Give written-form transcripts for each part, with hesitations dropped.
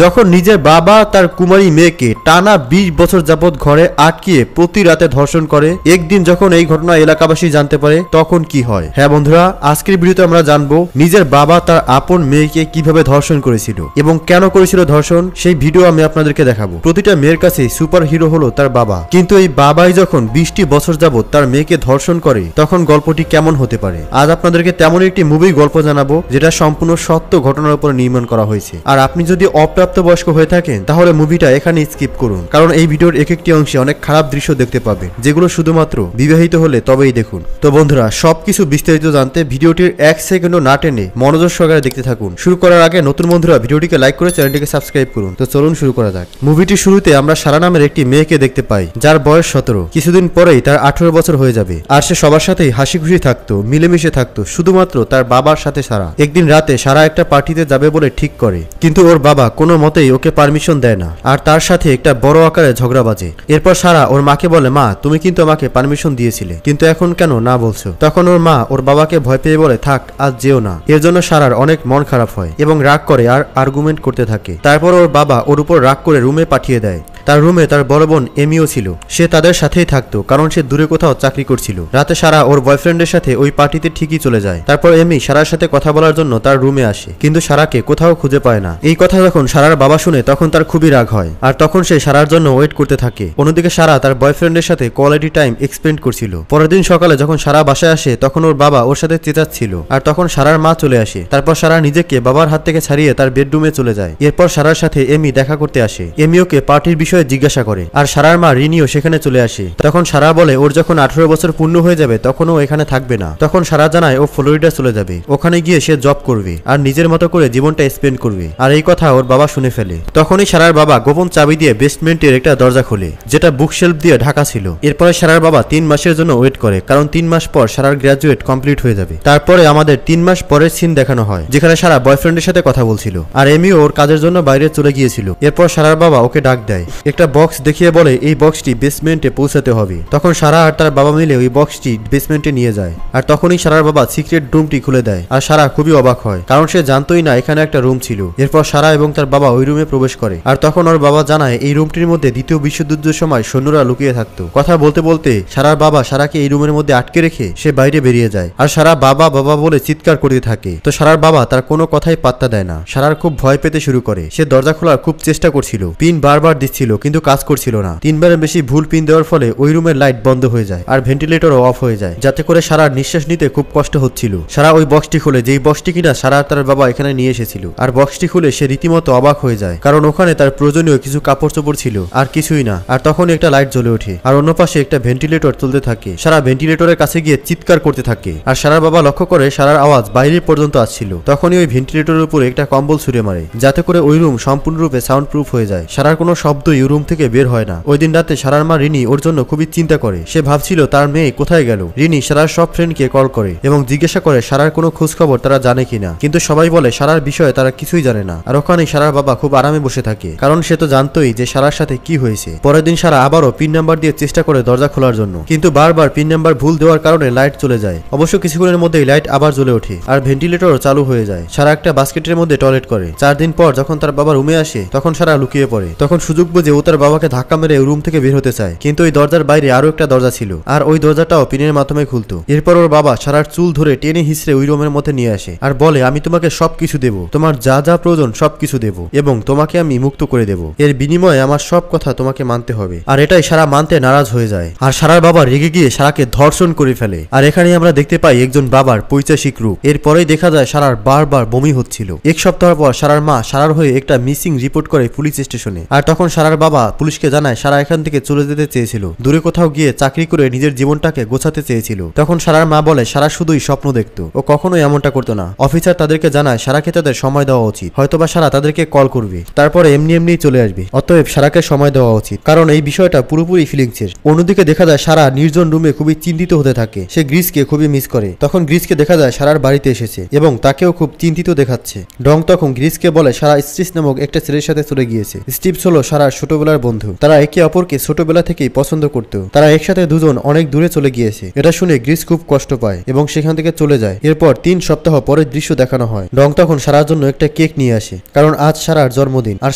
যখন নিজের বাবা তার কুমারী মেয়েকে টানা 20 বছর যাবৎ ঘরে আটকিয়ে প্রতি রাতে ধর্ষণ করে, একদিন যখন এই ঘটনা এলাকাবাসী জানতে পারে তখন কি হয়। হ্যাঁ বন্ধুরা, আজকের ভিডিওতে আমরা জানবো নিজের বাবা তার আপন মেয়েকে কিভাবে ধর্ষণ করেছিল এবং কেন করেছিল ধর্ষণ, সেই ভিডিও আমি আপনাদেরকে দেখাবো। প্রতিটা মেয়ের কাছে সুপার হিরো হলো তার বাবা, কিন্তু এই বাবাই যখন 20টি বছর যাবৎ তার মেয়েকে ধর্ষণ করে তখন গল্পটি কেমন হতে পারে। আজ আপনাদেরকে তেমন একটি মুভি গল্প জানাবো যেটা সম্পূর্ণ সত্য ঘটনার উপর নির্মাণ করা হয়েছে। আর আপনি যদি অপ্রাপ্তবয়স্ক হয়ে থাকেন তাহলে মুভিটা এখানে স্কিপ করুন, কারণ এই ভিডিওর এক একটি অংশে অনেক খারাপ দৃশ্য দেখতে পাবেন যেগুলো শুধুমাত্র বিবাহিত হলে তবেই দেখুন। তো বন্ধুরা, সবকিছু বিস্তারিত জানতে ভিডিওটির 1 সেকেন্ডও না টেনে মনোযোগ সহকারে দেখতে থাকুন। শুরু করার আগে নতুন বন্ধুরা ভিডিওটিকে লাইক করে চ্যানেলটিকে সাবস্ক্রাইব করুন। তো চলুন শুরু করা যাক। মুভিটির শুরুতে আমরা সারা নামের একটি মেয়েকে দেখতে পাই যার বয়স 17। কিছুদিন পরেই তার 18 বছর হয়ে যাবে। আর সে সবার সাথেই হাসি খুশি থাকতো, মিলেমিশে থাকতো, শুধুমাত্র তার বাবার সাথে সারা। একদিন রাতে সারা একটা পার্টিতে যাবে বলে ঠিক করে, কিন্তু ওর বাবা কোনো মতেই ওকে পারমিশন দেয় না আর তার সাথে একটা বড় আকারে ঝগড়া বাজে। এরপর সারা ওর মাকে বলে, মা তুমি কিন্তু আমাকে পারমিশন দিয়েছিলে, কিন্তু এখন কেন না বলছো? তখন ওর মা ওর বাবাকে ভয় পেয়ে বলে, থাক আজ যেও না। এর জন্য সারার অনেক মন খারাপ হয় এবং রাগ করে আর আর্গুমেন্ট করতে থাকে। তারপর ওর বাবা ওর উপর রাগ করে রুমে পাঠিয়ে দেয়। তার রুমে তার বড় বোন এমিও ছিল। সে তাদের সাথেই থাকতো কারণ সে দূরে কোথাও চাকরি করছিল। রাতে সারা ওর বয়ফ্রেন্ডের সাথে ওই পার্টিতে ঠিকই চলে যায়। তারপর এমি সারার সাথে কথা বলার জন্য তার রুমে আসে, কিন্তু সারাকে কোথাও খুঁজে পায় না। এই কথা যখন সারার বাবা শুনে তখন তার খুবই রাগ হয় আর তখন সে সারার জন্য ওয়েট করতে থাকে। অন্যদিকে সারা তার বয়ফ্রেন্ডের সাথে কোয়ালিটি টাইম এক্সপেন্ড করছিল। পরের দিন সকালে যখন সারা বাসায় আসে তখন ওর বাবা ওর সাথে চেঁচাচ্ছিল আর তখন সারার মা চলে আসে। তারপর সারা নিজেকে বাবার হাত থেকে ছাড়িয়ে তার বেডরুমে চলে যায়। এরপর সারার সাথে এমি দেখা করতে আসে। এমি ওকে পার্টির বিষয়ে জিজ্ঞাসা করে আর সারার মা রিনিও সেখানে চলে আসে। তখন সারা বলে ওর যখন 18 বছর পূর্ণ হয়ে যাবে তখন ও এখানে থাকবে না। তখন সারা জানায় ও ফ্লোরিডা চলে যাবে, ওখানে গিয়ে সে জব করবে আর নিজের মতো করে জীবনটা স্পেন্ড করবে। আর এই কথা ওর বাবা শুনে ফেলে। তখনই সারার বাবা গোপন চাবি দিয়ে বেসমেন্টের একটা দরজা খোলে যেটা বুকশেলফ দিয়ে ঢাকা ছিল। এরপরে সারার বাবা 3 মাসের জন্য ওয়েট করে, কারণ 3 মাস পর সারার গ্রাজুয়েট কমপ্লিট হয়ে যাবে। তারপরে আমাদের 3 মাস পরের সিন দেখানো হয় যেখানে সারা বয়ফ্রেন্ডের সাথে কথা বলছিল আর এমিও ওর কাজের জন্য বাইরে চলে গিয়েছিল। এরপর সারার বাবা ওকে ডাক দেয়, একটা বক্স দেখিয়ে বলে এই বক্সটি বেসমেন্টে পৌঁছাতে হবে। তখন সারা আর তার বাবা মিলে ওই বক্সটি বেসমেন্টে নিয়ে যায় আর তখনই সারার বাবা সিক্রেট রুমটি খুলে দেয় আর সারা খুবই অবাক হয় কারণ সে জানতোই না এখানে একটা রুম ছিল। এরপর সারা এবং তার বাবা ওই রুমে প্রবেশ করে আর তখন ওর বাবা জানায় এই রুমটির মধ্যে দ্বিতীয় বিশ্বযুদ্ধের সময় সৈন্যরা লুকিয়ে থাকতো। কথা বলতে বলতে সারার বাবা সারাকে এই রুমের মধ্যে আটকে রেখে সে বাইরে বেরিয়ে যায় আর সারা বাবা বাবা বলে চিৎকার করতে থাকে। তো সারার বাবা তার কোনো কথাই পাত্তা দেয় না। সারার খুব ভয় পেতে শুরু করে। সে দরজা খোলার খুব চেষ্টা করছিল, পিন বারবার দিচ্ছিল কিন্তু কাজ করছিল না। 3 বারের বেশি ভুল পিন দেওয়ার ফলে ওই রুমের লাইট বন্ধ হয়ে যায় আর ভেন্টিলেটরও অফ হয়ে যায়, যাতে করে সারার নিঃশ্বাস নিতে খুব কষ্ট হচ্ছিল। সারা ওই বক্সটি খুলে, যেই বক্সটি কিনা সারা তার বাবা এখানে নিয়ে এসেছিল, আর বক্সটি খুলে সে রীতিমতো অবাক হয়ে যায় কারণ ওখানে তার প্রয়োজনীয় কিছু কাপড় চোপড় ছিল আর কিছুই না। আর তখন একটা লাইট জ্বলে ওঠে আর অন্য পাশে একটা ভেন্টিলেটর চলতে থাকে। সারা ভেন্টিলেটরের কাছে গিয়ে চিৎকার করতে থাকে আর সারার বাবা লক্ষ্য করে সারার আওয়াজ বাইরে পর্যন্ত আসছিল। তখনই ওই ভেন্টিলেটরের উপরে একটা কম্বল ছুঁড়ে মারে যাতে করে ওই রুম সম্পূর্ণরূপে সাউন্ড প্রুফ হয়ে যায়। সারার কোনো শব্দই রুম থেকে বের হয় না। ওই দিন রাতে সারার মা রিনি ওর জন্য খুবই চিন্তা করে। সে ভাবছিল তার মেয়ে কোথায় গেল। রিনি সারার সব ফ্রেন্ডকে কল করে এবং জিজ্ঞাসা করে সারার কোনো খোঁজ খবর তারা জানে কিনা, কিন্তু সবাই বলে সারার বিষয়ে তারা কিছুই জানে না। আর ওখানেই সারার বাবা খুব আরামে বসে থাকে কারণ সে তো জানতোই যে সারার সাথে কি হয়েছে। পরের দিন সারা আবারও পিন নাম্বার দিয়ে চেষ্টা করে দরজা খোলার জন্য, কিন্তু বারবার পিন নাম্বার ভুল দেওয়ার কারণে লাইট চলে যায়। অবশ্য কিছুক্ষণের মধ্যেই লাইট আবার জ্বলে ওঠে আর ভেন্টিলেটরও চালু হয়ে যায়। সারা একটা বাস্কেটের মধ্যে টয়লেট করে। 4 দিন পর যখন তার বাবা রুমে আসে তখন সারা লুকিয়ে পড়ে। তখন সুযোগ বুঝে ও তার বাবাকে ধাক্কা মেরে রুম থেকে বের হতে চায়, কিন্তু ওই দরজার বাইরে আরো একটা দরজা ছিল আর ওই দরজাটাও পিনের মাধ্যমে খুলতো। এরপর ওর বাবা সারার চুল ধরে টেনে হিসড়ে ওই রুমের মধ্যে নিয়ে আসে আর বলে আমি তোমাকে সবকিছু দেবো, তোমার যা যা প্রয়োজন সবকিছু দেবো এবং তোমাকে আমি মুক্ত করে দেবো। এর বিনিময়ে আমার সব কথা তোমাকে মানতে হবে। আর এটাই সারা মানতে নারাজ হয়ে যায় আর সারার বাবা রেগে গিয়ে সারাকে ধর্ষণ করে ফেলে। আর এখানে আমরা দেখতে পাই একজন বাবার পৈশাচিক রূপ। এরপরেই দেখা যায় সারার বারবার বমি হচ্ছিল। 1 সপ্তাহ পর সারার মা সারার হয়ে একটা মিসিং রিপোর্ট করে পুলিশ স্টেশনে। আর তখন সারার বাবা পুলিশকে জানায় সারা এখান থেকে চলে যেতে চেয়েছিল, দূরে কোথাও গিয়ে চাকরি করে নিজের জীবনটাকে গোছাতে চেয়েছিল। তখন সারার মা বলে সারা শুধুই স্বপ্ন দেখতো, ও কখনোই এমনটা করতো না। অফিসার তাদেরকে জানায় সারাকে তাদের সময় দেওয়া উচিত, হয়তোবা সারা তাদেরকে কল করবে, তারপরে এমনি চলে আসবে। অতএব সারাকে সময় দেওয়া উচিত, কারণ এই বিষয়টা পুরোপুরি ফিলিংসের। অন্যদিকে দেখা যায় সারা নির্জন রুমে খুবই চিন্তিত হতে থাকে। সে গ্রিসকে খুবই মিস করে। তখন গ্রিসকে দেখা যায় সারার বাড়িতে এসেছে এবং তাকেও খুব চিন্তিত দেখাচ্ছে। ডং তখন গ্রিসকে বলে সারা স্টিভস নামক একটা ছেলের সাথে চলে গিয়েছে। স্টিভস হলো সারার ছোটবেলার বন্ধু। তারা একে অপরকে ছোটবেলা থেকেই পছন্দ করত। তারা একসাথে দুজন অনেক দূরে চলে গিয়েছে। এটা শুনে গ্রিস খুব কষ্ট পায় এবং সেখান থেকে চলে যায়। এরপর 3 সপ্তাহ পরের দৃশ্য দেখানো হয়। ডং তখন সারার জন্য একটা কেক নিয়ে আসে, কারণ আজ সারার জন্মদিন আর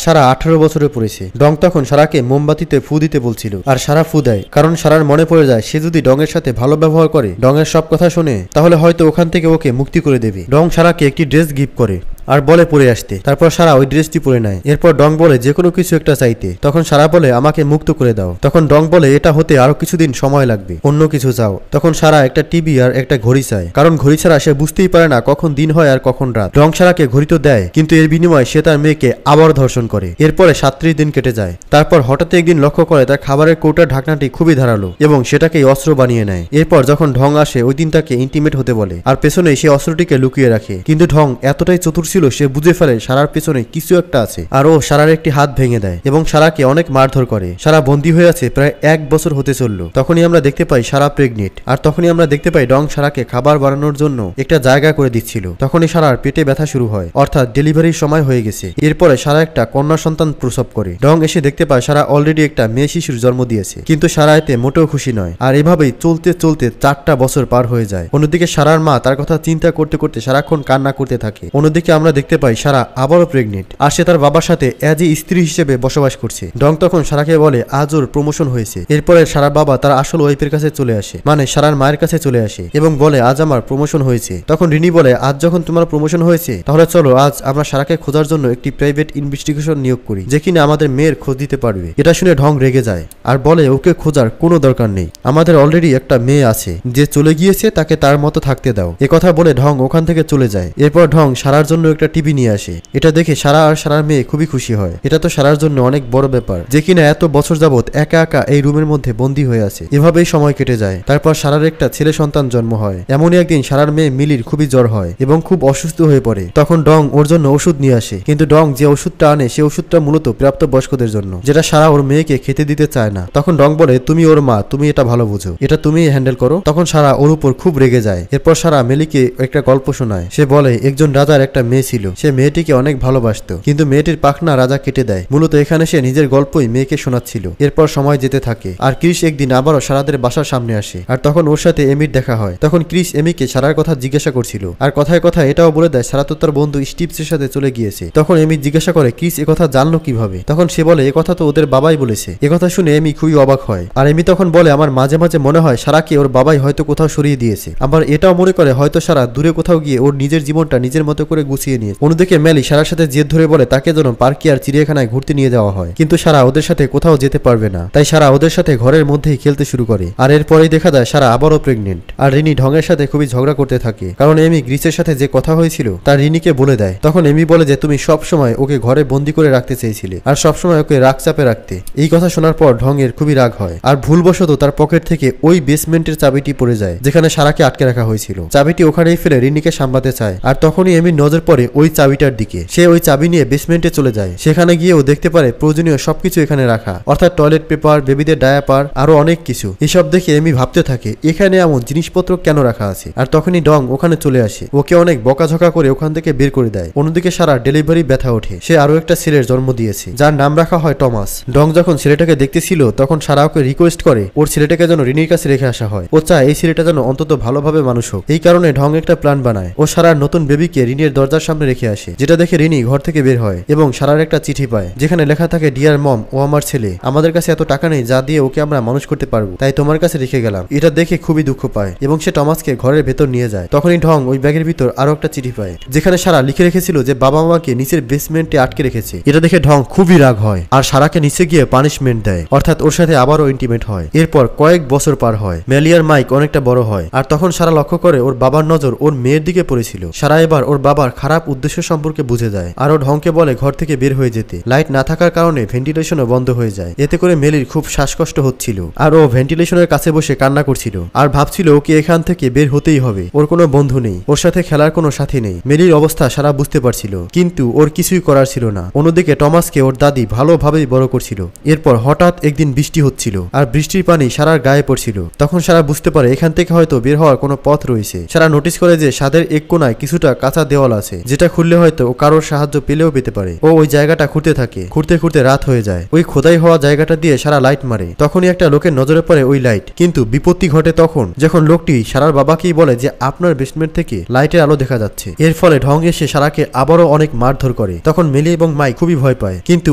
সারা 18 বছরে পড়েছে। ডং তখন সারাকে মোমবাতিতে ফু দিতে বলছিল, আর সারা ফু দেয়, কারণ সারার মনে পড়ে যায় সে যদি ডং এর সাথে ভালো ব্যবহার করে, ডং এর সব কথা শুনে, তাহলে হয়তো ওখান থেকে ওকে মুক্তি করে দেবে। ডং সারাকে একটি ড্রেস গিফট করে আর বলে পরে আসতে। তারপর সারা ওই ড্রেসটি পরে নেয়। এরপর ডং বলে যে কোনো কিছু একটা চাইতে। তখন সারা বলে আমাকে মুক্ত করে দাও। তখন ডং বলে এটা হতে আরো কিছুদিন সময় লাগবে, অন্য কিছু চাও। তখন সারা একটা টিভি আর একটা ঘড়ি চায়, কারণ ঘড়ি ছাড়া সে বুঝতেই পারে না কখন দিন হয় আর কখন রাত। ডং সারাকে ঘড়ি তো দেয়, কিন্তু এর বিনিময়ে সে তার মেয়েকে আবার ধর্ষণ করে। এরপরে 37 দিন কেটে যায়। তারপর হঠাৎ একদিন লক্ষ্য করে তার খাবারের কৌটার ঢাকনাটি খুবই ধারালো এবং সেটাকেই অস্ত্র বানিয়ে নেয়। এরপর যখন ঢং আসে ওই দিন তাকে ইন্টিমেট হতে বলে, আর পেছনেই সে অস্ত্রটিকে লুকিয়ে রাখে। কিন্তু ঢং এতটাই চতুর ছিল সে বুঝে ফেলে সারার পেছনে কিছু একটা আছে, আর ও সারার একটি হাত ভেঙে দেয় এবং সারাকে অনেক মারধর করে। সারা বন্দী হয়ে আছে প্রায় 1 বছর হতে চললো। তখনই আমরা দেখতে পাই সারা প্রেগনেন্ট, আর তখনই আমরা দেখতে পাই ডং সারাকে খাবার বানানোর জন্য একটা জায়গা করে দিচ্ছিল। তখনই সারার পেটে ব্যথা শুরু হয়, অর্থাৎ ডেলিভারির সময় হয়ে গেছে। এরপরে সারা একটা কন্যা সন্তান প্রসব করে। ডং এসে দেখতে পায় সারা অলরেডি একটা মেয়ে শিশুর জন্ম দিয়েছে, কিন্তু সারা এতে মোটেও খুশি নয়। আর এভাবেই চলতে চলতে 4টা বছর পার হয়ে যায়। অন্যদিকে সারার মা তার কথা চিন্তা করতে করতে সারাক্ষণ কান্না করতে থাকে। অন্যদিকে আমরা দেখতে পাই সারা আবারও প্রেগনেন্ট, আর সে তার বাবার সাথে এজ এ স্ত্রী হিসেবে বসবাস করছে। ডং তখন সারাকে বলে আজ ওর প্রমোশন হয়েছে। এরপরে সারার বাবা তার আসল ওয়াইফের কাছে চলে আসে, মানে সারার মায়ের কাছে চলে আসে এবং বলে আজ আমার প্রমোশন হয়েছে। তখন রিনি বলে আজ যখন তোমার প্রমোশন হয়েছে তাহলে চলো আজ আমরা সারাকে খোঁজার জন্য একটি প্রাইভেট ইনভেস্টিগেশন নিয়োগ করি, যে কিনা আমাদের মেয়ের খোঁজ দিতে পারবে। এটা শুনে ঢং রেগে যায় আর বলে ওকে খোঁজার কোনো দরকার নেই, আমাদের অলরেডি একটা মেয়ে আছে, যে চলে গিয়েছে তাকে তার মতো থাকতে দাও। একথা বলে ঢং ওখান থেকে চলে যায়। এরপর ঢং সারার জন্য একটা টিভি নিয়ে আসে। এটা দেখে সারা আর সারার মেয়ে খুবই খুশি হয়। এটা তো সারার জন্য অনেক বড় ব্যাপার, যে কিনা এত বছর যাবত একা একা এই রুমের মধ্যে বন্দী হয়ে আছে। এভাবেই সময় কেটে যায়। তারপর সারার একটা ছেলে সন্তান জন্ম হয়। এমনই একদিন সারার মেয়ে মিলির খুবই জ্বর হয় এবং খুব অসুস্থ হয়ে পড়ে। তখন ডং ওর জন্য ওষুধ নিয়ে আসে, কিন্তু ডং যে ওষুধটা আনে সে ওষুধটা মূলত প্রাপ্তবয়স্কদের জন্য, যেটা সারা ওর মেয়েকে খেতে দিতে চায় না। তখন ডং বলে তুমি ওর মা, তুমি এটা ভালো বুঝো, এটা তুমি হ্যান্ডেল করো। তখন সারা ওর উপর খুব রেগে যায়। এরপর সারা মিলিকে একটা গল্প শোনায়। সে বলে একজন রাজার একটা মেয়ে ছিল, সে মেয়েটিকে অনেক ভালোবাসতো, কিন্তু মেয়েটির পাখনা রাজা কেটে দেয়। মূলত এখানে সে নিজের গল্পই মেয়েকে শোনাচ্ছিল। এরপর সময় যেতে থাকে, আর ক্রিস একদিন আবারও সারাদের বাসার সামনে আসে, আর তখন ওর সাথে এমির দেখা হয়। তখন ক্রিস এমিকে সারার কথা জিজ্ঞাসা করছিল, আর কথায় কথায় এটাও বলে দেয় সারা তো তার বন্ধু স্টিভসের সাথে চলে গিয়েছে। তখন এমি জিজ্ঞাসা করে ক্রিস একথা জানলো কিভাবে? তখন সে বলে একথা তো ওদের বাবাই বলেছে। একথা শুনে এমি খুবই অবাক হয়, আর এমি তখন বলে আমার মাঝে মাঝে মনে হয় সারাকে ওর বাবাই হয়তো কোথাও সরিয়ে দিয়েছে। আবার এটাও মনে করে হয়তো সারা দূরে কোথাও গিয়ে ওর নিজের জীবনটা নিজের মতো করে গুছিয়ে নিয়েছে। অন্যদিকে মেলি সারার সাথে জেদ ধরে বলে তাকে যেন পার্কে আর চিড়িয়াখানায় ঘুরতে নিয়ে যাওয়া হয়, কিন্তু সারা ওদের সাথে কোথাও যেতে পারবে না। তাই সারা ওদের সাথে ঘরের মধ্যেই খেলতে শুরু করে। আর এরপরেই দেখা যায় সারা আবারও প্রেগনেন্ট, আর রিনি ঢঙের সাথে খুবই ঝগড়া করতে থাকে, কারণ এমি গ্রিসের সাথে যে কথা হয়েছিল তা রিনিকে বলে দেয়। তখন এমি বলে যে তুমি সব সময় ওকে ঘরে বন্দি করে রাখতে চেয়েছিলে, আর সবসময় ওকে রাগচাপে রাখতে। এই কথা শোনার পর ঢঙের খুবই রাগ হয়, আর ভুলবশত তার পকেট থেকে ওই বেসমেন্টের চাবিটি পড়ে যায় যেখানে সারাকে আটকে রাখা হয়েছিল। চাবিটি ওখানেই ফেলে রিনিকে সামলাতে চায়, আর তখনই এমির নজর পড়ে ওই চাবিটার দিকে। সে ওই চাবি নিয়ে বেসমেন্টে চলে যায়। সেখানে গিয়েও দেখতে পারে প্রয়োজনীয় সবকিছু এখানে রাখা, অর্থাৎ টয়লেট পেপার, বেবিদের ডায়াপার, আরো অনেক কিছু। এসব দেখে এমি ভাবতে থাকে এখানে এমন জিনিসপত্র কেন রাখা আছে। আর তখনই ডং ওখানে চলে আসে, ওকে অনেক বকাঝকা করে ওখান থেকে বের করে দেয়। অন্যদিকে সারা ডেলিভারি ব্যথা ওঠে। সে আরো একটা ছেলের জন্ম দিয়েছে, যার নাম রাখা হয় টমাস। ডং যখন ছেলেটাকে দেখতেছিল তখন সারা ওকে রিকোয়েস্ট করে ওর ছেলেটাকে যেন রিনির কাছে রেখে আসা হয়। ও চায় এই ছেলেটা যেন অন্তত ভালোভাবে মানুষ হোক। এই কারণে ঢং একটা প্ল্যান বানায়। ও সারার নতুন বেবিকে রিনির দরজার সামনে রেখে আসে, যেটা দেখে রিনি ঘর থেকে বের হয় এবং সারার একটা চিঠি পায় যেখানে লেখা থাকে ডিয়ার মম, ও আমার ছেলে, আমাদের কাছে এত টাকা নেই যা দিয়ে ওকে আমরা মানুষ করতে পারবো, তাই তোমার কাছে রেখে গেলাম। এটা দেখে খুবই দুঃখ পায় এবং সে টমাসকে ঘরের ভেতর নিয়ে যায়। তখনই ঢং ওই ব্যাগের ভিতর আরো একটা চিঠি পায় যেখানে সারা লিখে রেখেছিল যে বাবা মাকে নিচের বেসমেন্টে আটকে রেখেছে। এটা দেখে ঢং খুবই রাগ হয় আর সারাকে নিচে গিয়ে পানিশমেন্ট দেয়, অর্থাৎ ওর সাথে আবারও ইন্টিমেট হয়। এরপর কয়েক বছর পার হয়। মেলিয়ার মাইক অনেকটা বড় হয়, আর তখন সারা লক্ষ্য করে ওর বাবার নজর ওর মেয়ের দিকে পড়েছিল। সারা এবার ওর বাবার খারাপ উদ্দেশ্য সম্পর্কে বুঝে যায়, আর ও ঢংকে বলে ঘর থেকে বের হয়ে যেতে। লাইট না থাকার কারণে ভেন্টিলেশনও বন্ধ হয়ে যায়। এতে করে মেলির খুব শ্বাসকষ্ট হচ্ছিল, আর ও ভেন্টিলেশনের কাছে বসে কান্না করছিল আর ভাবছিল ওকে এখান থেকে বের হতেই হবে। ওর কোনো বন্ধু নেই, ওর সাথে খেলার কোনো সাথী নেই। মেলির অবস্থা সারা বুঝতে পারছিল, কিন্তু ওর কিছুই করার ছিল না। অন্যদিকে টমাসকে ওর দাদি ভালোভাবেই বড় করছিল। এরপর হঠাৎ একদিন বৃষ্টি হচ্ছিল, আর বৃষ্টির পানি সারার গায়ে পড়ছিল। তখন সারা বুঝতে পারে এখান থেকে হয়তো বের হওয়ার কোনো পথ রয়েছে। সারা নোটিস করে যে ছাদের এক কোনায় কিছুটা কাঁচা দেওয়াল আছে, যেটা খুললে হয়তো ও কারোর সাহায্য পেলেও পেতে পারে। ও ওই জায়গাটা খুঁড়তে থাকে, খুঁড়তে খুঁড়তে রাত হয়ে যায়। ওই খোদাই হওয়া জায়গাটা দিয়ে সারা লাইট মারে, তখনই একটা লোকের নজরে পড়ে ওই লাইট। কিন্তু বিপত্তি ঘটে তখন যখন লোকটি সারার বাবাকেই বলে যে আপনার বেসমেন্ট থেকে লাইটের আলো দেখা যাচ্ছে। এর ফলে ঢং এসে সারাকে আবারও অনেক মারধর করে। তখন মিলি এবং মাইক খুবই ভয় পায়, কিন্তু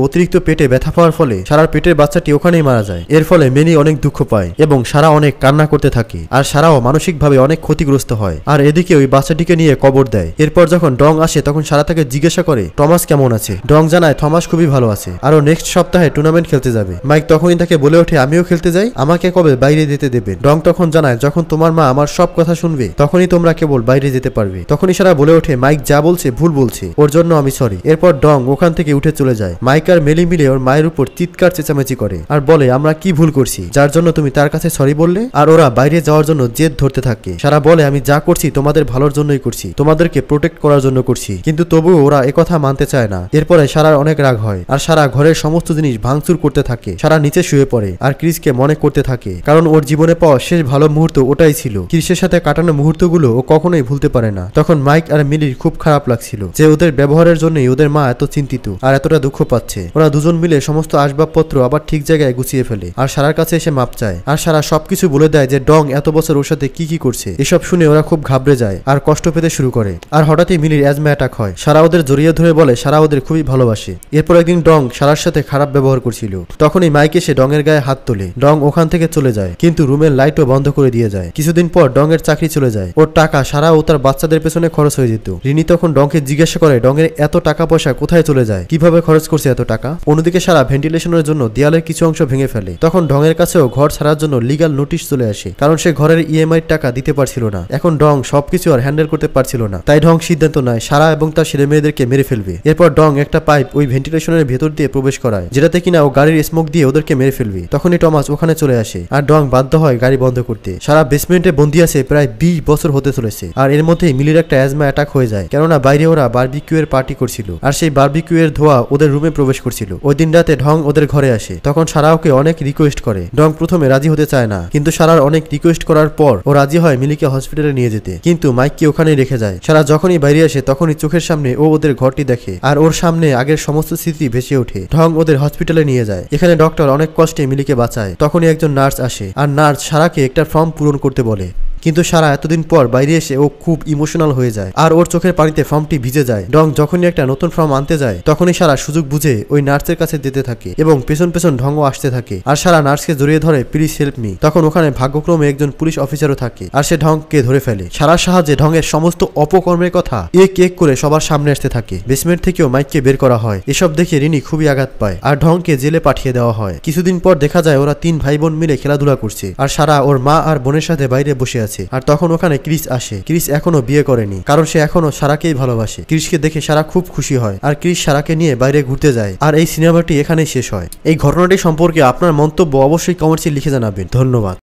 অতিরিক্ত পেটে ব্যথা পাওয়ার ফলে সারার পেটের বাচ্চাটি ওখানেই মারা যায়। এর ফলে মিলি অনেক দুঃখ পায় এবং সারা অনেক কান্না করতে থাকে, আর সারাও মানসিকভাবে অনেক ক্ষতিগ্রস্ত হয়। আর এদিকে ওই বাচ্চাটিকে নিয়ে কবর দেয়। এরপর যখন ডং আসে তখন সারা তাকে জিজ্ঞাসা করে থমাস কেমন আছে। ডং জানায় থমাস খুবই ভালো আছে, আরো নেক্সট সপ্তাহে টুর্নামেন্ট খেলতে যাবে। মাইক তখনই তাকে বলে ওঠে আমিও খেলতে যাই, আমাকে কবে বাইরে যেতে দেবে। ডং তখন জানায় যখন তোমার মা আমার সব কথা শুনবে তখনই তোমরা কেবল বাইরে যেতে পারবে। তখনই সারা বলে ওঠে মাইক যা বলছে ভুল বলছে, ওর জন্য আমি সরি। এরপর ডং ওখান থেকে উঠে চলে যায়। মাইক আর মেলি মিলে ওর মায়ের উপর চিৎকার চেঁচামেচি করে আর বলে আমরা কি ভুল করছি যার জন্য তুমি তার কাছে সরি বললে। আর ওরা বাইরে যাওয়ার জন্য জেদ ধরতে থাকে। সারা বলে আমি যা করছি তোমাদের ভালোর জন্যই করছি, তোমাদেরকে প্রোটেক্ট করার জন্য করছি, কিন্তু তবুও ওরা একথা মানতে চায় না। এরপরে সারার অনেক রাগ হয় আর সারা ঘরের সমস্ত জিনিস ভাঙচুর করতে থাকে। সারা নিচে শুয়ে পড়ে আর ক্রিসকে মনে করতে থাকে, কারণ ওর জীবনে পাওয়া শেষ ভালো মুহূর্ত ওটাই ছিল। ক্রিসের সাথে কাটানো মুহূর্তগুলো ও কখনোই ভুলতে পারে না। তখন মাইক আর মিলির খুব খারাপ লাগছিল যে ওদের ব্যবহারের জন্যই ওদের মা এত চিন্তিত আর এতটা দুঃখ পাচ্ছে। ওরা দুজন মিলে সমস্ত আসবাবপত্র আবার ঠিক জায়গায় গুছিয়ে ফেলে আর সারার কাছে এসে মাপ চায়। আর সারা সবকিছু বলে দেয় যে ডং এত বছর ওর সাথে কি কি করছে। এসব শুনে ওরা খুব ঘাবড়ে যায় আর কষ্ট পেতে শুরু করে। আর হঠাৎই মিলির অ্যাজমা অ্যাটাক হয়। সারা ওদের জড়িয়ে ধরে বলে সারা ওদের খুবই ভালোবাসে। এরপর একদিন ডং সারার সাথে খারাপ ব্যবহার করছিল, তখনই মাইক এসে ডং এর গায়ে হাত তোলে। ডং ওখান থেকে চলে যায়, কিন্তু রুমের লাইটও বন্ধ করে দিয়ে যায়। কিছুদিন পর ডং এর চাকরি চলে যায়। ওর টাকা সারা ও তার বাচ্চাদের পেছনে খরচ হয়ে যেত। রিনি তখন ডংকে জিজ্ঞাসা করে ডং এর এত টাকা পয়সা কোথায় চলে যায়, কিভাবে খরচ করছে এত টাকা। অন্যদিকে সারা ভেন্টিলেশনের জন্য দেয়ালের কিছু অংশ ভেঙে ফেলে। তখন ডং এর কাছেও ঘর ছাড়ার জন্য লিগাল নোটিশ চলে আসে, কারণ সে ঘরের ইএমআই টাকা দিতে পারছিল না। এখন ডং সবকিছু আর হ্যান্ডেল করতে পারছিল না, তাই ডং সিদ্ধান্ত নেয় সারা এবং তার ছেলে মেয়েদেরকে মেরে ফেলবে। এরপর ডং একটা পাইপ ওই ভেন্টিলেশনের ভেতর দিয়ে প্রবেশ করায়, যেটাতে কিনা ও গাড়ির স্মোক দিয়ে ওদেরকে মেরে ফেলবে। তখনই টমাস ওখানে চলে আসে আর ডং বাধ্য হয় গাড়ি বন্ধ করতে। সারা বেসমেন্টে বন্দি আছে প্রায় 20 বছর হতে চলেছে। আর এর মধ্যেই মিলির একটা অ্যাজমা অ্যাটাক হয়ে যায়, কেননা বাইরে ওরা বারবিকিউ এর পার্টি করছিল আর সেই বারবিকিউ এর ধোয়া ওদের রুমে প্রবেশ করছিল। ওই দিন রাতে ঢং ওদের ঘরে আসে। তখন সারা ওকে অনেক রিকোয়েস্ট করে। ডং প্রথমে রাজি হতে চায় না, কিন্তু সারার অনেক রিকোয়েস্ট করার পর ও রাজি হয় মিলিকে হসপিটালে নিয়ে যেতে, কিন্তু মাইককে ওখানেই রেখে যায়। সারা যখনই বাইরে আসে তখনই চোখের সামনে ও ওদের ঘরটি দেখে আর ওর সামনে আগের সমস্ত স্মৃতি ভেসে ওঠে। ঢং ওদের হসপিটালে নিয়ে যায়। এখানে ডক্টর অনেক কষ্টে মিলিকে বাঁচায়। তখনই একজন নার্স আসে আর নার্স সারাকে একটা ফর্ম পূরণ করতে বলে, কিন্তু সারা এতদিন পর বাইরে এসে ও খুব ইমোশনাল হয়ে যায় আর ওর চোখের পানিতে ফর্মটি ভিজে যায়। ডং যখনই একটা নতুন ফর্ম আনতে যায় তখনই সারা সুযোগ বুঝে ওই নার্সের কাছে যেতে থাকে এবং পেছন পেছন ঢংও আসতে থাকে আর সারা নার্সকে জড়িয়ে ধরে প্লিজ হেল্প মি। তখন ওখানে ভাগ্যক্রমে একজন পুলিশ অফিসারও থাকে আর সে ঢংকে ধরে ফেলে। সারার সাহায্যে ঢংয়ের সমস্ত অপকর্মের কথা এক এক করে সবার সামনে আসতে থাকে। বেসমেন্ট থেকেও মাইককে বের করা হয়। এসব দেখে রিনি খুবই আঘাত পায় আর ঢংকে জেলে পাঠিয়ে দেওয়া হয়। কিছুদিন পর দেখা যায় ওরা 3 ভাই বোন মিলে খেলাধুলা করছে আর সারা ওর মা আর বোনের সাথে বাইরে বসে আছে। আর তখন ওখানে ক্রিস আসে। ক্রিস এখনো বিয়ে করেনি, কারণ সে এখনো সারাকেই ভালোবাসে। ক্রিসকে দেখে সারা খুব খুশি হয় আর ক্রিস সারাকে নিয়ে বাইরে ঘুরতে যায়। আর এই সিনেমাটি এখানেই শেষ হয়। এই ঘটনাটি সম্পর্কে আপনার মন্তব্য অবশ্যই কমেন্টসে লিখে জানাবেন। ধন্যবাদ।